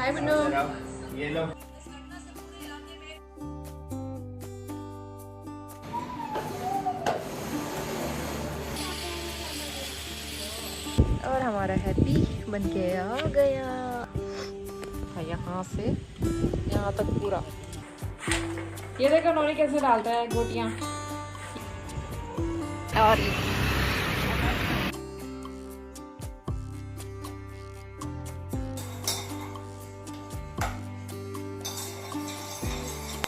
हाय बिन्नू। ये लो। और हमारा हैप्पी बन के आ गया। यहाँ से यहाँ तक पूरा। ये देखो नोनी कैसे डालता है गोटियाँ। और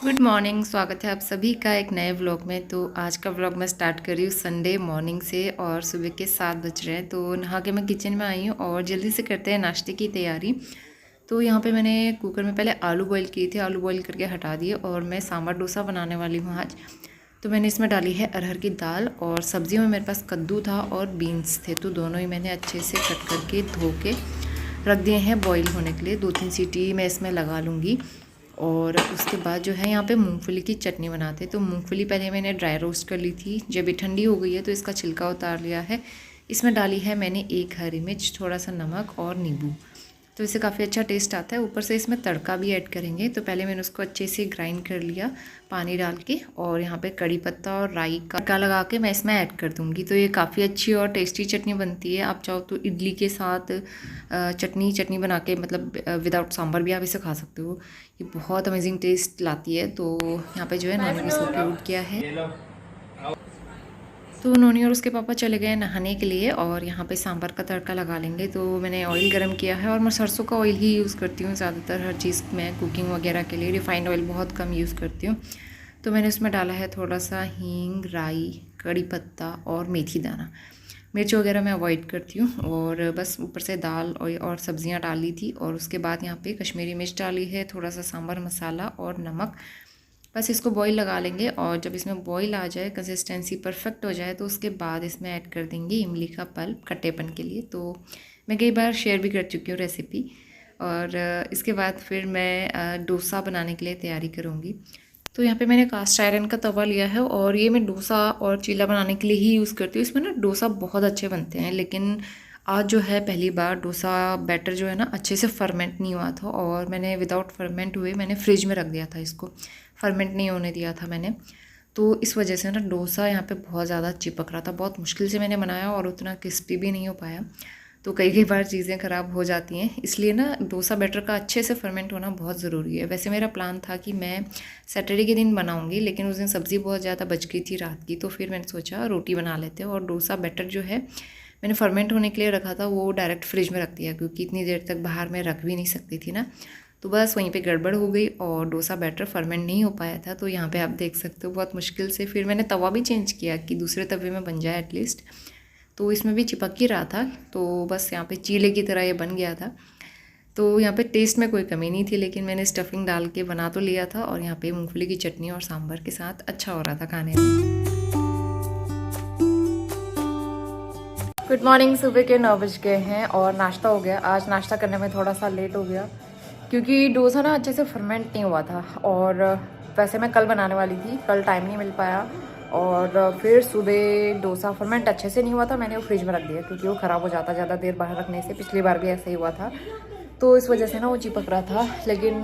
गुड मॉर्निंग, स्वागत है आप सभी का एक नए व्लॉग में। तो आज का व्लॉग मैं स्टार्ट कर रही हूँ संडे मॉर्निंग से और सुबह के 7 बज रहे हैं। तो नहा के मैं किचन में आई हूँ और जल्दी से करते हैं नाश्ते की तैयारी। तो यहाँ पे मैंने कुकर में पहले आलू बॉईल किए थे, आलू बॉईल करके हटा दिए और मैं सांभर डोसा बनाने वाली हूँ आज। तो मैंने इसमें डाली है अरहर की दाल और सब्जियों में मेरे पास कद्दू था और बीन्स थे, तो दोनों ही मैंने अच्छे से कट करके धो के रख दिए हैं बॉईल होने के लिए। 2-3 सीटी मैं इसमें लगा लूँगी। और उसके बाद जो है यहाँ पे मूंगफली की चटनी बनाते हैं। तो मूंगफली पहले मैंने ड्राई रोस्ट कर ली थी, जब ये ठंडी हो गई है तो इसका छिलका उतार लिया है। इसमें डाली है मैंने 1 हरी मिर्च, थोड़ा सा नमक और नींबू, तो इससे काफ़ी अच्छा टेस्ट आता है। ऊपर से इसमें तड़का भी ऐड करेंगे। तो पहले मैंने उसको अच्छे से ग्राइंड कर लिया पानी डाल के, और यहाँ पे कड़ी पत्ता और राई का तड़का लगा के मैं इसमें ऐड कर दूँगी। तो ये काफ़ी अच्छी और टेस्टी चटनी बनती है। आप चाहो तो इडली के साथ चटनी बना के, मतलब विदाउट सांभर भी आप इसे खा सकते हो। ये बहुत अमेजिंग टेस्ट लाती है। तो यहाँ पे जो है नॉनी भी सो के उठ गया है। तो नोनी और उसके पापा चले गए नहाने के लिए और यहाँ पे सांभर का तड़का लगा लेंगे। तो मैंने ऑयल गरम किया है और मैं सरसों का ऑयल ही यूज़ करती हूँ ज़्यादातर हर चीज़ में, कुकिंग वगैरह के लिए। रिफाइंड ऑयल बहुत कम यूज़ करती हूँ। तो मैंने उसमें डाला है थोड़ा सा हींग, राई, कड़ी पत्ता और मेथी दाना। मिर्च वगैरह मैं अवॉइड करती हूँ। और बस ऊपर से दाल और सब्जियाँ डाली थी। और उसके बाद यहाँ पे कश्मीरी मिर्च डाली है, थोड़ा सा सांभर मसाला और नमक। बस इसको बॉईल लगा लेंगे और जब इसमें बॉईल आ जाए, कंसिस्टेंसी परफेक्ट हो जाए, तो उसके बाद इसमें ऐड कर देंगे इमली का पल्प खट्टेपन के लिए। तो मैं कई बार शेयर भी कर चुकी हूँ रेसिपी। और इसके बाद फिर मैं डोसा बनाने के लिए तैयारी करूँगी। तो यहाँ पे मैंने कास्ट आयरन का तवा लिया है और ये मैं डोसा और चीला बनाने के लिए ही यूज़ करती हूँ। इसमें ना डोसा बहुत अच्छे बनते हैं, लेकिन आज जो है पहली बार डोसा बैटर जो है ना अच्छे से फर्मेंट नहीं हुआ था, और मैंने विदाउट फर्मेंट हुए मैंने फ्रिज में रख दिया था इसको, फर्मेंट नहीं होने दिया था मैंने। तो इस वजह से ना डोसा यहाँ पे बहुत ज़्यादा चिपक रहा था। बहुत मुश्किल से मैंने बनाया और उतना क्रिस्पी भी नहीं हो पाया। तो कई बार चीज़ें ख़राब हो जाती हैं, इसलिए ना डोसा बैटर का अच्छे से फर्मेंट होना बहुत ज़रूरी है। वैसे मेरा प्लान था कि मैं सैटरडे के दिन बनाऊंगी, लेकिन उस दिन सब्ज़ी बहुत ज़्यादा बच गई थी रात की। तो फिर मैंने सोचा रोटी बना लेते हैं। और डोसा बैटर जो है मैंने फर्मेंट होने के लिए रखा था, वो डायरेक्ट फ्रिज में रख दिया, क्योंकि इतनी देर तक बाहर में रख भी नहीं सकती थी ना। तो बस वहीं पे गड़बड़ हो गई और डोसा बैटर फर्मेंट नहीं हो पाया था। तो यहाँ पे आप देख सकते हो बहुत मुश्किल से फिर मैंने तवा भी चेंज किया कि दूसरे तवे में बन जाए एटलीस्ट। तो इसमें भी चिपक ही रहा था। तो बस यहाँ पे चीले की तरह ये बन गया था। तो यहाँ पे टेस्ट में कोई कमी नहीं थी, लेकिन मैंने स्टफिंग डाल के बना तो लिया था। और यहाँ पे मूंगफली की चटनी और सांभर के साथ अच्छा हो रहा था खाने में। गुड मॉर्निंग, सुबह के 9 बज गए हैं और नाश्ता हो गया। आज नाश्ता करने में थोड़ा सा लेट हो गया क्योंकि डोसा ना अच्छे से फर्मेंट नहीं हुआ था। और वैसे मैं कल बनाने वाली थी, कल टाइम नहीं मिल पाया। और फिर सुबह डोसा फर्मेंट अच्छे से नहीं हुआ था, मैंने वो फ्रिज में रख दिया क्योंकि वो ख़राब हो जाता ज़्यादा देर बाहर रखने से। पिछली बार भी ऐसा ही हुआ था, तो इस वजह से ना वो चिपक रहा था। लेकिन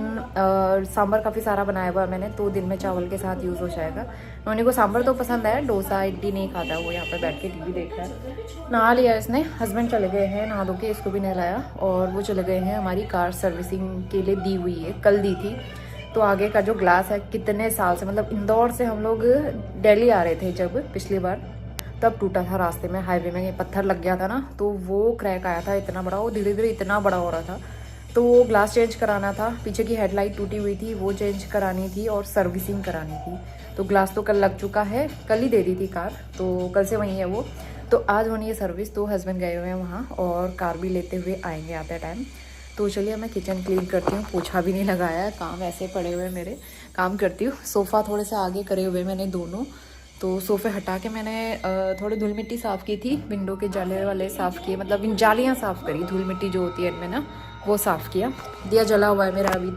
सांभर काफ़ी सारा बनाया हुआ है मैंने, तो दिन में चावल के साथ यूज़ हो जाएगा। नोनी को सांभर तो पसंद है, डोसा इडली नहीं खाता, वो यहाँ पे बैठ के टीवी देख रहा है। नहा लिया इसने, हस्बैंड चले गए हैं नहा धो के, इसको भी नहलाया। और वो चले गए हैं हमारी कार सर्विसिंग के लिए, दी हुई है, कल दी थी। तो आगे का जो ग्लास है कितने साल से, मतलब इंदौर से हम लोग दिल्ली आ रहे थे जब पिछली बार, तब टूटा था रास्ते में, हाईवे में ये पत्थर लग गया था ना, तो वो क्रैक आया था इतना बड़ा। वो धीरे धीरे इतना बड़ा हो रहा था, तो वो ग्लास चेंज कराना था। पीछे की हेडलाइट टूटी हुई थी, वो चेंज करानी थी और सर्विसिंग करानी थी। तो ग्लास तो कल लग चुका है, कल ही दे दी थी कार, तो कल से वहीं है वो। तो आज होनी है सर्विस। तो हस्बैंड गए हुए हैं वहाँ और कार भी लेते हुए आएंगे आते टाइम। तो चलिए मैं किचन क्लीन करती हूँ, पोछा भी नहीं लगाया है, काम ऐसे पड़े हुए मेरे, काम करती हूँ। सोफ़ा थोड़े से आगे करे हुए मैंने दोनों, तो सोफ़े हटा के मैंने थोड़ी धूल मिट्टी साफ़ की थी, विंडो के जाले वाले साफ़ किए, मतलब इन जालियाँ साफ़ करी, धूल मिट्टी जो होती है इनमें ना, वो साफ़ किया। दिया जला हुआ है मेरा अभी,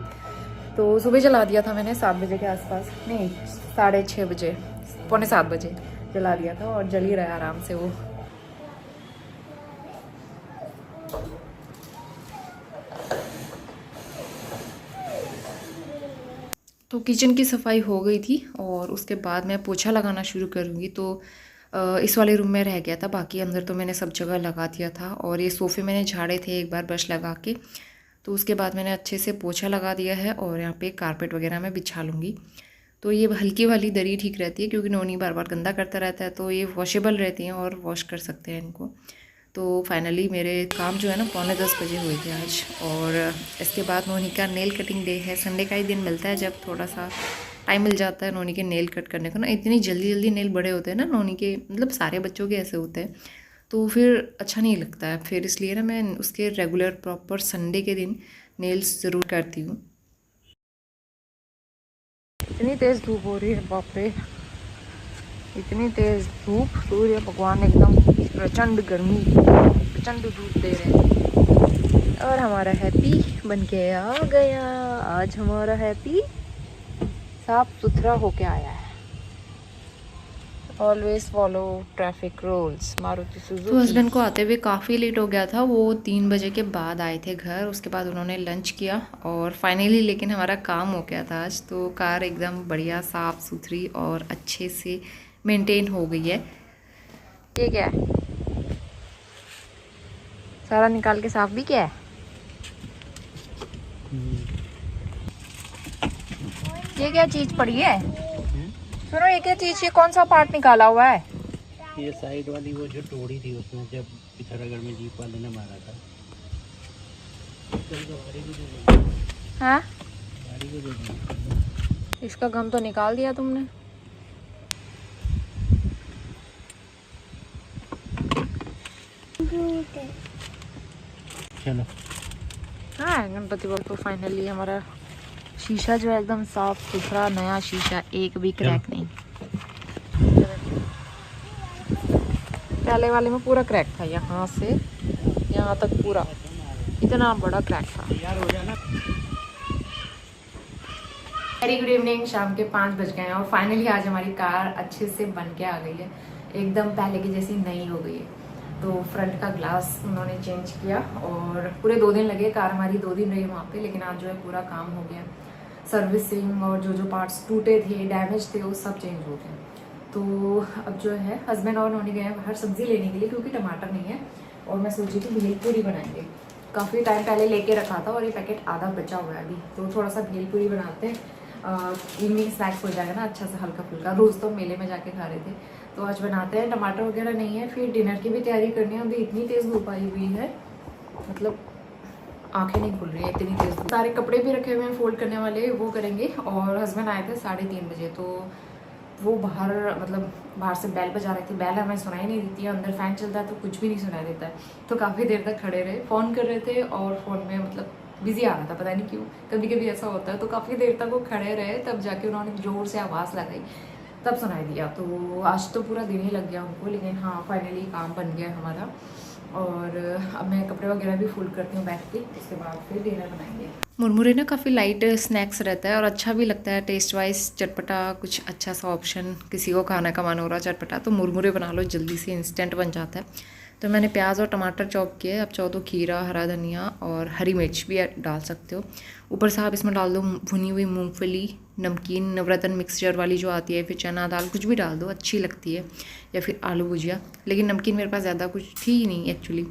तो सुबह जला दिया था मैंने 7 बजे के आसपास, नहीं 6:30 बजे, 6:45 बजे जला दिया था और जल ही रहा है आराम से वो। तो किचन की सफाई हो गई थी और उसके बाद मैं पोछा लगाना शुरू करूँगी। तो इस वाले रूम में रह गया था, बाकी अंदर तो मैंने सब जगह लगा दिया था। और ये सोफ़े मैंने झाड़े थे एक बार ब्रश लगा के, तो उसके बाद मैंने अच्छे से पोछा लगा दिया है और यहाँ पे कारपेट वगैरह मैं बिछा लूँगी। तो ये हल्की वाली दरी ठीक रहती है क्योंकि नोनी बार बार गंदा करता रहता है, तो ये वॉशेबल रहती हैं और वॉश कर सकते हैं इनको। तो फाइनली मेरे काम जो है ना 9:45 हुए थे आज। और इसके बाद नोनी का नेल कटिंग डे है। संडे का ही दिन मिलता है जब थोड़ा सा टाइम मिल जाता है नोनी के नेल कट करने को ना। इतनी जल्दी जल्दी नेल बड़े होते हैं ना नोनी के, मतलब सारे बच्चों के ऐसे होते हैं, तो फिर अच्छा नहीं लगता है। फिर इसलिए ना मैं उसके रेगुलर प्रॉपर संडे के दिन नेल्स ज़रूर करती हूँ। इतनी तेज़ धूप हो रही है, बाप रे, इतनी तेज़ धूप। सूर्य भगवान एकदम प्रचंड गर्मी, प्रचंड धूप दे रहे हैं। और हमारा हैप्पी बन के आ गया। आज हमारा हैप्पी साफ सुथरा होके आया है। Always follow traffic rules Maruti Suzuki. तो हस्बैंड को आते हुए काफ़ी लेट हो गया था, वो 3 बजे के बाद आए थे घर। उसके बाद उन्होंने लंच किया और फाइनली लेकिन हमारा काम हो गया था आज। तो कार एकदम बढ़िया साफ़ सुथरी और अच्छे से मेंटेन हो गई है। ये क्या है, सारा निकाल के साफ भी किया है। ये क्या चीज़ पड़ी है? सुनो, ये क्या चीज़, ये कौन सा पार्ट निकाला हुआ है? ये साइड वाली वो जो तोड़ी थी उसने, जब पिथौरागढ़ में जीप वाले ने मारा था। हाँ, गाड़ी को दे दो। इसका गम तो निकाल दिया तुमने। चलो। हाँ, गणपति बप्पा, फाइनली हमारा शीशा जो है एकदम साफ सुथरा नया शीशा, एक भी क्रैक नहीं। पहले वाले में पूरा क्रैक था, यहाँ से यहाँ तक पूरा इतना बड़ा क्रैक था। वेरी गुड इवनिंग, शाम के 5 बज गए हैं और फाइनली आज हमारी कार अच्छे से बन के आ गई है, एकदम पहले की जैसी नई हो गई है। तो फ्रंट का ग्लास उन्होंने चेंज किया और पूरे 2 दिन लगे। कार हमारी 2 दिन रही वहाँ पे, लेकिन आज जो है पूरा काम हो गया। सर्विसिंग और जो जो पार्ट्स टूटे थे, डैमेज थे, वो सब चेंज हो गए। तो अब जो है हस्बैंड और उन्होंने गए हैं बाहर सब्जी लेने के लिए क्योंकि टमाटर नहीं है। और मैं सोची थी भेलपूरी बनाएंगे, काफ़ी टाइम पहले लेके रखा था और ये पैकेट आधा बचा हुआ है अभी। तो थोड़ा सा भेलपूरी बनाते हैं, इवनिंग स्नैक्स हो जाएगा ना अच्छा सा हल्का फुल्का। रोज़ तो मेले में जाके खा रहे थे, तो आज बनाते हैं। टमाटर वगैरह नहीं है, फिर डिनर की भी तैयारी करनी है। अभी इतनी तेज़ धूप आई हुई है, मतलब आंखें नहीं खुल रही है, इतनी तेज़। सारे कपड़े भी रखे हुए हैं फोल्ड करने वाले, वो करेंगे। और हस्बैंड आए थे 3:30 बजे, तो वो बाहर, मतलब बाहर से बेल बजा रही थी। बेल हमें सुनाई नहीं देती है, अंदर फैन चलता है तो कुछ भी नहीं सुनाई देता है। तो काफ़ी देर तक खड़े रहे, फ़ोन कर रहे थे और फ़ोन में मतलब बिजी आ रहा था, पता नहीं क्यों, कभी कभी ऐसा होता है। तो काफ़ी देर तक वो खड़े रहे, तब जाके उन्होंने जोर से आवाज़ लगाई, तब सुनाई दिया। तो आज तो पूरा दिन ही लग गया उनको, लेकिन हाँ फाइनली काम बन गया हमारा। और अब मैं कपड़े वगैरह भी फोल्ड करती हूँ बैठ के, उसके बाद फिर डिनर बनाएंगे। मुरमुरे ना काफ़ी लाइट स्नैक्स रहता है और अच्छा भी लगता है टेस्ट वाइज, चटपटा कुछ अच्छा सा ऑप्शन। किसी को खाने का मन हो रहा चटपटा तो मुरमुरे बना लो, जल्दी से इंस्टेंट बन जाता है। तो मैंने प्याज और टमाटर चॉप किए, आप चाहो तो खीरा, हरा धनिया और हरी मिर्च भी डाल सकते हो। ऊपर से आप इसमें डाल दो भुनी हुई मूंगफली, नमकीन, नवरत्न मिक्सचर वाली जो आती है, फिर चना दाल, कुछ भी डाल दो, अच्छी लगती है। या फिर आलू भुजिया, लेकिन नमकीन मेरे पास ज़्यादा कुछ थी ही नहीं एक्चुअली,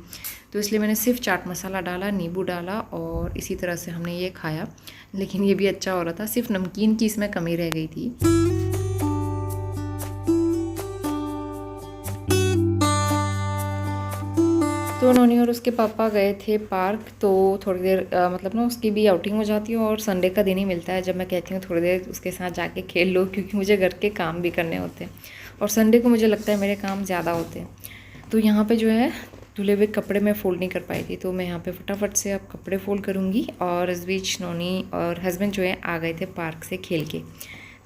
तो इसलिए मैंने सिर्फ चाट मसाला डाला, नींबू डाला और इसी तरह से हमने ये खाया। लेकिन ये भी अच्छा हो रहा था, सिर्फ नमकीन की इसमें कमी रह गई थी। तो नोनी और उसके पापा गए थे पार्क, तो थोड़ी देर मतलब ना उसकी भी आउटिंग हो जाती है। और संडे का दिन ही मिलता है जब मैं कहती हूँ थोड़ी देर उसके साथ जाके खेल लो, क्योंकि मुझे घर के काम भी करने होते हैं और संडे को मुझे लगता है मेरे काम ज़्यादा होते हैं। तो यहाँ पे जो है धुले हुए कपड़े मैं फ़ोल्ड नहीं कर पाई थी, तो मैं यहाँ पे फटाफट से अब कपड़े फ़ोल्ड करूँगी। और इस बीच नोनी और हस्बैंड जो है आ गए थे पार्क से खेल के।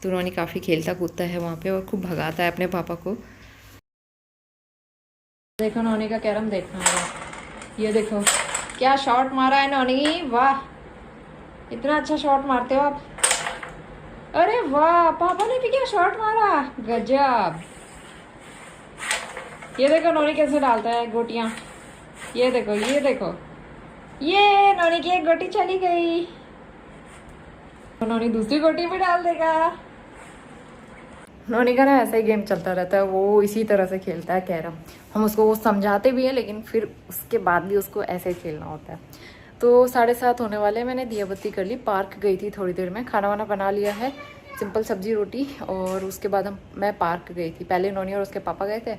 तो नोनी काफ़ी खेलता कूदता है वहाँ पे और खूब भगाता है अपने पापा को। देखो नोनी का कैरम देखना है, ये देखो क्या शॉट मारा है नोनी, वाह इतना अच्छा शॉट मारते हो आप। अरे वाह, पापा ने भी क्या शॉट मारा, गजब। ये देखो नोनी कैसे डालता है गोटियां, ये देखो ये देखो, ये नोनी की एक गोटी चली गई। नोनी दूसरी गोटी भी डाल देगा। नोनी का ना ऐसा ही गेम चलता रहता है, वो इसी तरह से खेलता है कैरम। हम उसको वो समझाते भी हैं लेकिन फिर उसके बाद भी उसको ऐसे ही खेलना होता है। तो 7:30 होने वाले, मैंने दिया बत्ती कर ली, पार्क गई थी थोड़ी देर में, खाना वाना बना लिया है, सिंपल सब्जी रोटी। और उसके बाद मैं पार्क गई थी। पहले नोनी और उसके पापा गए थे,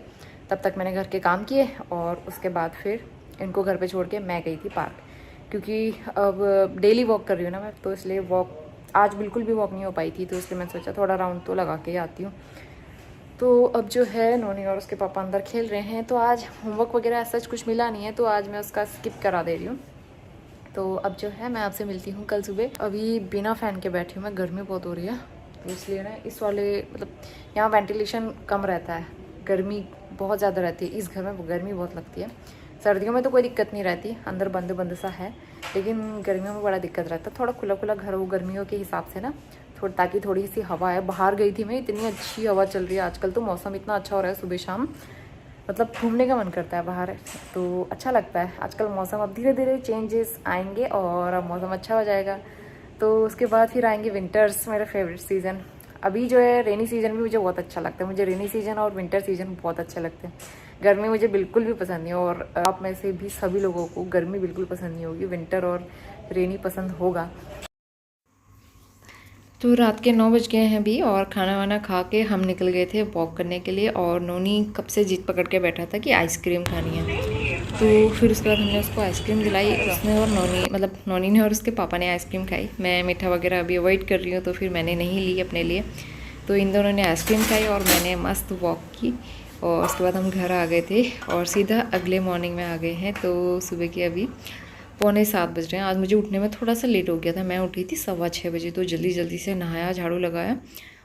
तब तक मैंने घर के काम किए और उसके बाद फिर इनको घर पे छोड़ के मैं गई थी पार्क। क्योंकि अब डेली वॉक कर रही हूँ ना मैं, तो इसलिए वॉक आज बिल्कुल भी वॉक नहीं हो पाई थी, तो इसलिए मैंने सोचा थोड़ा राउंड तो लगा के ही आती हूँ। तो अब जो है नोनी और उसके पापा अंदर खेल रहे हैं। तो आज होमवर्क वगैरह ऐसा कुछ मिला नहीं है, तो आज मैं उसका स्किप करा दे रही हूँ। तो अब जो है मैं आपसे मिलती हूँ कल सुबह। अभी बिना फ़ैन के बैठी हूँ मैं, गर्मी बहुत हो रही है, तो इसलिए ना इस वाले मतलब यहाँ वेंटिलेशन कम रहता है, गर्मी बहुत ज़्यादा रहती है, इस घर में गर्मी बहुत लगती है। सर्दियों में तो कोई दिक्कत नहीं रहती, अंदर बंद बंद सा है, लेकिन गर्मियों में बड़ा दिक्कत रहता है। थोड़ा खुला खुला घर हो गर्मियों के हिसाब से ना, ताकि थोड़ी सी हवा है। बाहर गई थी मैं, इतनी अच्छी हवा चल रही है आजकल, तो मौसम इतना अच्छा हो रहा है सुबह शाम, मतलब घूमने का मन करता है बाहर, तो अच्छा लगता है आजकल मौसम। अब धीरे धीरे चेंजेस आएंगे और अब मौसम अच्छा हो जाएगा, तो उसके बाद फिर आएंगे विंटर्स, मेरा फेवरेट सीज़न। अभी जो है रेनी सीज़न भी मुझे बहुत अच्छा लगता है, मुझे रेनी सीज़न और विंटर सीज़न बहुत अच्छे लगते हैं। गर्मी मुझे बिल्कुल भी पसंद नहीं, और आप में से भी सभी लोगों को गर्मी बिल्कुल पसंद नहीं होगी, विंटर और रेनी पसंद होगा। तो रात के 9 बज गए हैं अभी, और खाना वाना खा के हम निकल गए थे वॉक करने के लिए। और नोनी कब से जिद पकड़ के बैठा था कि आइसक्रीम खानी है, तो फिर उसके बाद हमने उसको आइसक्रीम दिलाई। उसने और नोनी ने और उसके पापा ने आइसक्रीम खाई। मैं मीठा वगैरह अभी अवॉइड कर रही हूँ, तो फिर मैंने नहीं ली अपने लिए। तो इन दोनों ने आइसक्रीम खाई और मैंने मस्त वॉक की, और उसके बाद हम घर आ गए थे और सीधा अगले मॉर्निंग में आ गए हैं। तो सुबह के अभी 6:45 बज रहे हैं। आज मुझे उठने में थोड़ा सा लेट हो गया था, मैं उठी थी 6:15 बजे, तो जल्दी जल्दी से नहाया, झाड़ू लगाया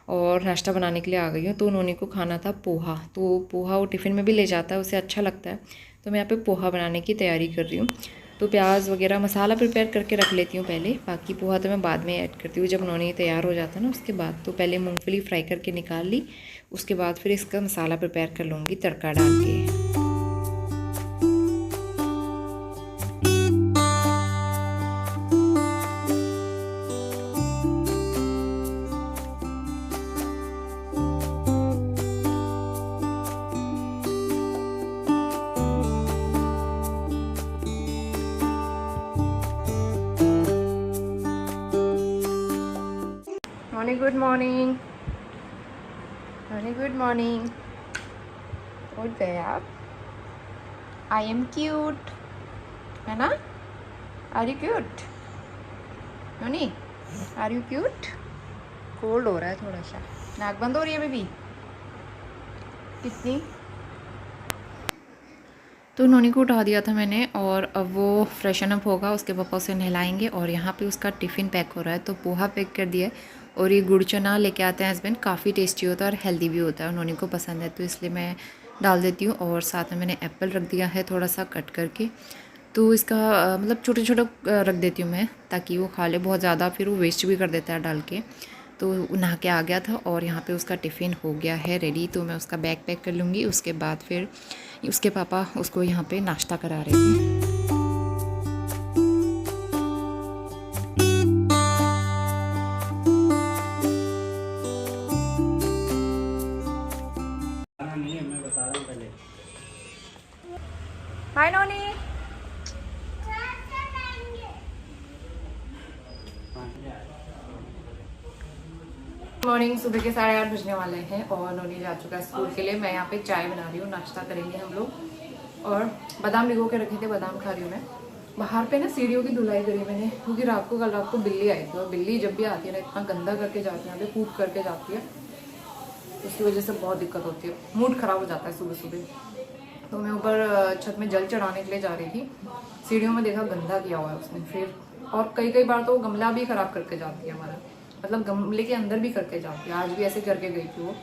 और नाश्ता बनाने के लिए आ गई हूँ। तो नोनी को खाना था पोहा, तो पोहा वो टिफ़िन में भी ले जाता है, उसे अच्छा लगता है, तो मैं यहाँ पे पोहा बनाने की तैयारी कर रही हूँ। तो प्याज वगैरह मसाला प्रिपेयर करके रख लेती हूँ पहले, बाकी पोहा तो मैं बाद में ऐड करती हूँ जब नोनी तैयार हो जाता है ना उसके बाद। तो पहले मूँगफली फ्राई करके निकाल ली, उसके बाद फिर इसका मसाला प्रिपेयर कर लूँगी तड़का डाल के। गुड मॉर्निंग गुड मॉर्निंग, उठ गए आप? आई एम क्यूट, है ना? आर यू क्यूट नोनी? Are you cute? कोल्ड हो रहा है थोड़ा सा, नाक बंद हो रही है बेबी कितनी। तो नोनी को उठा दिया था मैंने, और अब वो फ्रेशन अप होगा, उसके पापा उसे नहलाएंगे। और यहाँ पे उसका टिफ़िन पैक हो रहा है, तो पोहा पैक कर दिया है। और ये गुड़ चना लेके आते हैं हस्बैंड, काफ़ी टेस्टी होता है और हेल्दी भी होता है, नोनी को पसंद है, तो इसलिए मैं डाल देती हूँ। और साथ में मैंने एप्पल रख दिया है थोड़ा सा कट करके, तो इसका मतलब छोटे छोटे रख देती हूँ मैं, ताकि वो खा ले, बहुत ज़्यादा फिर वो वेस्ट भी कर देता है डाल के। तो नहा के आ गया था और यहाँ पे उसका टिफ़िन हो गया है रेडी, तो मैं उसका बैग पैक कर लूँगी। उसके बाद फिर उसके पापा उसको यहाँ पे नाश्ता करा रहे थे। हाय नोनी, मॉर्निंग सुबह के 8:30 बजने वाले हैं और नोनी जा चुका है स्कूल के लिए। मैं यहाँ पे चाय बना रही हूँ, नाश्ता करेंगे हम लोग। और बादाम भिगो के रखे थे, बादाम खा रही हूँ मैं। बाहर पे ना सीढ़ियों की धुलाई करी मैंने, क्योंकि कल रात को बिल्ली आई थी, और बिल्ली जब भी आती है ना इतना गंदा करके जाती है, यहाँ पे कूद करके जाती है, उसकी वजह से बहुत दिक्कत होती है, मूड ख़राब हो जाता है सुबह सुबह। तो मैं ऊपर छत में जल चढ़ाने के लिए जा रही थी, सीढ़ियों में देखा गंदा किया हुआ है उसने फिर, और कई बार तो गमला भी ख़राब करके जाती है हमारा, मतलब गमले के अंदर भी करके जाती है। आज भी ऐसे करके गई थी वो,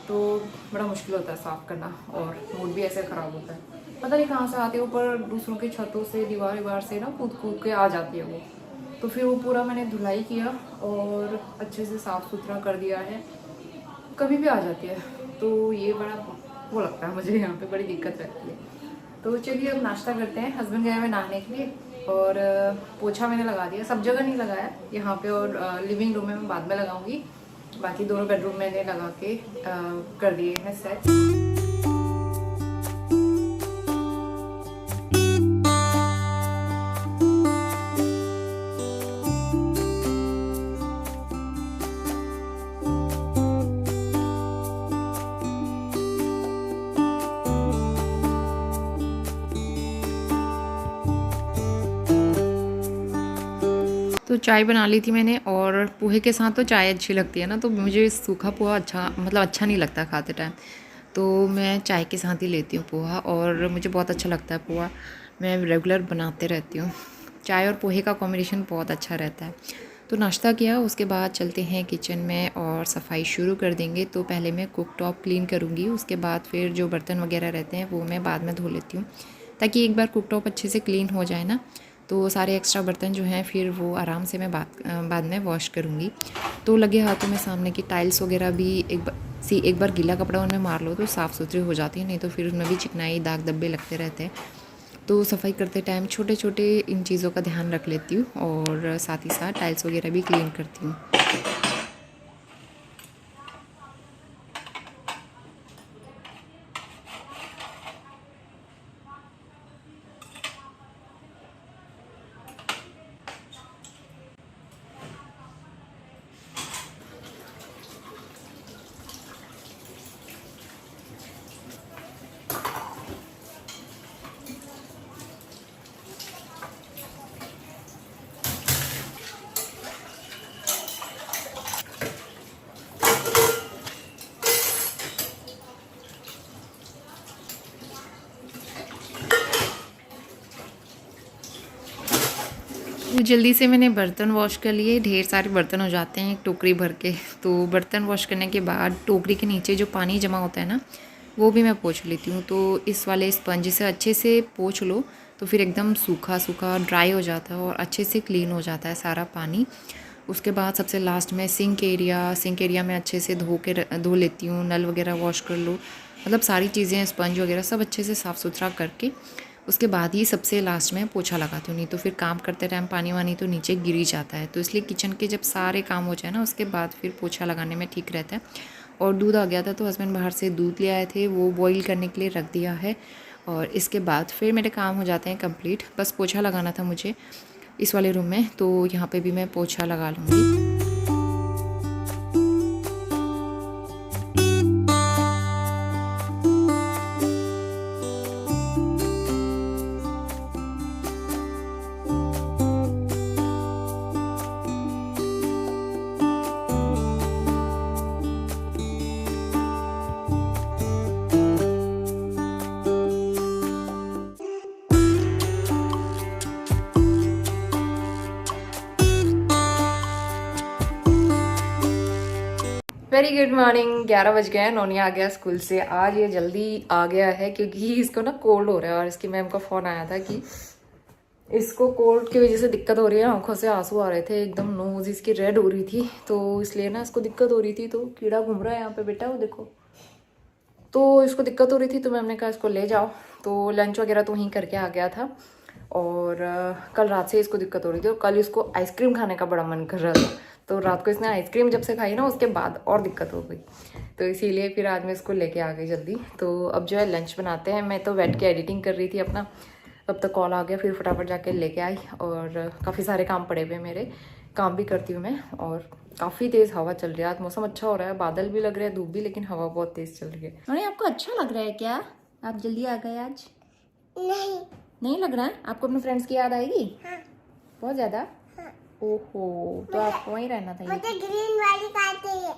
तो बड़ा मुश्किल होता है साफ़ करना, और मूड भी ऐसे ख़राब होता है। पता नहीं कहाँ से आती है, ऊपर दूसरों की छतों से दीवार से ना कूद के आ जाती है वो। तो फिर वो पूरा मैंने धुलाई किया और अच्छे से साफ़ सुथरा कर दिया है, कभी भी आ जाती है, तो ये बड़ा वो लगता है मुझे, यहाँ पे बड़ी दिक्कत रहती है। तो चलिए अब नाश्ता करते हैं, हस्बैंड गए हुए नहाने के लिए, और पोछा मैंने लगा दिया, सब जगह नहीं लगाया, यहाँ पे और लिविंग रूम में मैं बाद में लगाऊंगी। बाकी दोनों बेडरूम मैंने लगा के कर दिए हैं सेट। तो चाय बना ली थी मैंने, और पोहे के साथ तो चाय अच्छी लगती है ना, तो मुझे सूखा पोहा अच्छा नहीं लगता खाते टाइम, तो मैं चाय के साथ ही लेती हूँ पोहा, और मुझे बहुत अच्छा लगता है पोहा, मैं रेगुलर बनाते रहती हूँ। चाय और पोहे का कॉम्बिनेशन बहुत अच्छा रहता है। तो नाश्ता किया, उसके बाद चलते हैं किचन में और सफाई शुरू कर देंगे। तो पहले मैं कुक टॉप क्लीन करूँगी, उसके बाद फिर जो बर्तन वगैरह रहते हैं वो मैं बाद में धो लेती हूँ, ताकि एक बार कुक टॉप अच्छे से क्लीन हो जाए ना, तो सारे एक्स्ट्रा बर्तन जो हैं फिर वो आराम से मैं बाद में वॉश करूँगी। तो लगे हाथों में सामने की टाइल्स वगैरह भी एक बार गीला कपड़ा उनमें मार लो तो साफ़ सुथरी हो जाती है, नहीं तो फिर उनमें भी चिकनाई दाग धब्बे लगते रहते हैं। तो सफाई करते टाइम छोटे छोटे इन चीज़ों का ध्यान रख लेती हूँ, और साथ ही साथ टाइल्स वगैरह भी क्लीन करती हूँ। तो जल्दी से मैंने बर्तन वॉश कर लिए, ढेर सारे बर्तन हो जाते हैं एक टोकरी भर के। तो बर्तन वॉश करने के बाद टोकरी के नीचे जो पानी जमा होता है ना, वो भी मैं पोंछ लेती हूँ। तो इस वाले स्पंज से अच्छे से पोंछ लो तो फिर एकदम सूखा सूखा ड्राई हो जाता है और अच्छे से क्लीन हो जाता है सारा पानी। उसके बाद सबसे लास्ट में सिंक एरिया में अच्छे से धो लेती हूँ। नल वगैरह वॉश कर लो, मतलब सारी चीज़ें स्पंज वगैरह सब अच्छे से साफ़ सुथरा करके उसके बाद ही सबसे लास्ट में पोछा लगाती हूँ, नहीं तो फिर काम करते टाइम पानी वानी तो नीचे गिर ही जाता है। तो इसलिए किचन के जब सारे काम हो जाए ना, उसके बाद फिर पोछा लगाने में ठीक रहता है। और दूध आ गया था तो हस्बैंड बाहर से दूध ले आए थे, वो बॉईल करने के लिए रख दिया है, और इसके बाद फिर मेरे काम हो जाते हैं कंप्लीट। बस पोछा लगाना था मुझे इस वाले रूम में, तो यहाँ पे भी मैं पोछा लगा लूँगी। Very good morning. 11 बज गए हैं, नोनी आ गया स्कूल से। आज ये जल्दी आ गया है क्योंकि इसको ना कोल्ड हो रहा है, और इसकी मैम का फ़ोन आया था कि इसको कोल्ड की वजह से दिक्कत हो रही है, आंखों से आंसू आ रहे थे, एकदम नोज इसकी रेड हो रही थी, तो इसलिए ना इसको दिक्कत हो रही थी। तो कीड़ा घूम रहा है यहाँ पे बेटा, वो देखो, तो इसको दिक्कत हो रही थी, तो मैम ने कहा इसको ले जाओ। तो लंच वगैरह तो वहीं करके आ गया था, और कल रात से इसको दिक्कत हो रही थी, और कल इसको आइसक्रीम खाने का बड़ा मन कर रहा था, तो रात को इसने आइसक्रीम जब से खाई ना, उसके बाद और दिक्कत हो गई, तो इसीलिए फिर आज मैं इसको लेके आ गई जल्दी। तो अब जो है लंच बनाते हैं। मैं तो बैठ के एडिटिंग कर रही थी अपना, तब तक कॉल आ गया, फिर फटाफट जाके लेके आई, और काफ़ी सारे काम पड़े हुए मेरे, काम भी करती हूँ मैं। और काफ़ी तेज़ हवा चल रही है आज, मौसम अच्छा हो रहा है, बादल भी लग रहे हैं, धूप भी, लेकिन हवा बहुत तेज़ चल रही है। अरे आपको अच्छा लग रहा है क्या? आप जल्दी आ गए आज? नहीं लग रहा है आपको? अपने फ्रेंड्स की याद आएगी? हाँ। बहुत ज़्यादा? हाँ। ओहो, तो आपको वहीं रहना था। मुझे ग्रीन वाली कार चाहिए।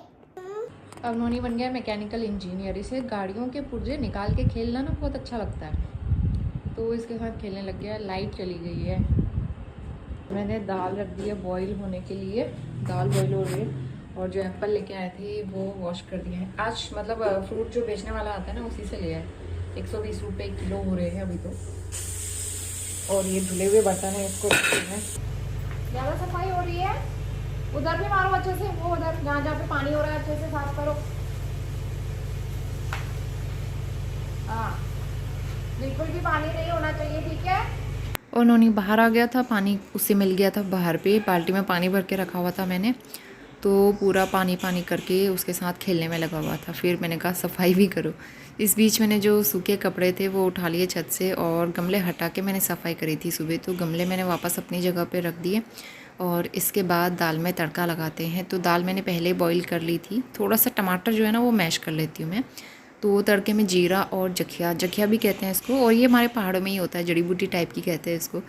अब नोनी बन गया मैकेनिकल इंजीनियर, इसे गाड़ियों के पुर्जे निकाल के खेलना ना बहुत अच्छा लगता है, तो इसके साथ खेलने लग गया। लाइट चली गई है। मैंने दाल रख दी है बॉईल होने के लिए, दाल बॉईल हो रही है, और जो एप्पल लेके आए थे वो वॉश कर दिए हैं आज। मतलब फ्रूट जो बेचने वाला आता है ना, उसी से लिया है। 120 रुपये किलो हो रहे हैं अभी तो। और ये धुले हुए बर्तन है, इसको ज़्यादा सफाई हो रही है। उधर भी मारो अच्छे से, वो उधर जहाँ जहाँ पे पानी हो रहा है अच्छे से साफ करो। हाँ, बिल्कुल भी पानी नहीं होना चाहिए, ठीक है। और नोनी बाहर आ गया था, पानी उससे मिल गया था बाहर पे, बाल्टी में पानी भर के रखा हुआ था मैंने, तो पूरा पानी पानी करके उसके साथ खेलने में लगा हुआ था। फिर मैंने कहा सफाई भी करो। इस बीच मैंने जो सूखे कपड़े थे वो उठा लिए छत से और गमले हटा के मैंने सफाई करी थी सुबह, तो गमले मैंने वापस अपनी जगह पे रख दिए। और इसके बाद दाल में तड़का लगाते हैं। तो दाल मैंने पहले बॉईल कर ली थी, थोड़ा सा टमाटर जो है ना वो मैश कर लेती हूँ मैं। तो तड़के में जीरा और जखिया, जखिया भी कहते हैं इसको, और ये हमारे पहाड़ों में ही होता है, जड़ी बूटी टाइप की कहते हैं इसको।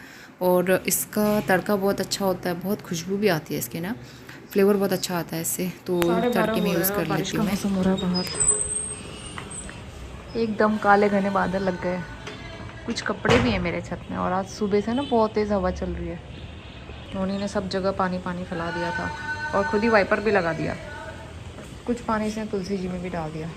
और इसका तड़का बहुत अच्छा होता है, बहुत खुशबू भी आती है इसके ना, फ्लेवर बहुत अच्छा आता है इससे, तो तड़के में यूज़ कर लेती हूँ मैं। मौसम हो रहा है बाहर, एकदम काले घने बादल लग गए। कुछ कपड़े भी हैं मेरे छत में, और आज सुबह से ना बहुत तेज़ हवा चल रही है। नोनी ने सब जगह पानी पानी फैला दिया था और खुद ही वाइपर भी लगा दिया। कुछ पानी से तुलसी जी में भी डाल दिया।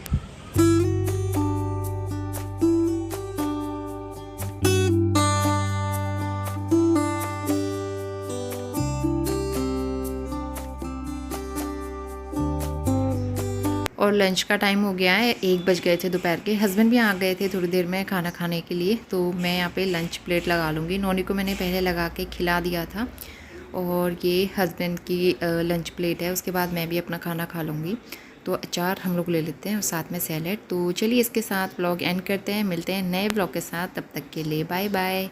और लंच का टाइम हो गया है, 1 बज गए थे दोपहर के। हस्बैंड भी आ गए थे थोड़ी देर में खाना खाने के लिए, तो मैं यहाँ पे लंच प्लेट लगा लूँगी। नोनी को मैंने पहले लगा के खिला दिया था, और ये हस्बैंड की लंच प्लेट है। उसके बाद मैं भी अपना खाना खा लूँगी। तो अचार हम लोग ले लेते हैं और साथ में सैलेड। तो चलिए इसके साथ व्लॉग एंड करते हैं, मिलते हैं नए व्लॉग के साथ, तब तक के लिए बाय बाय।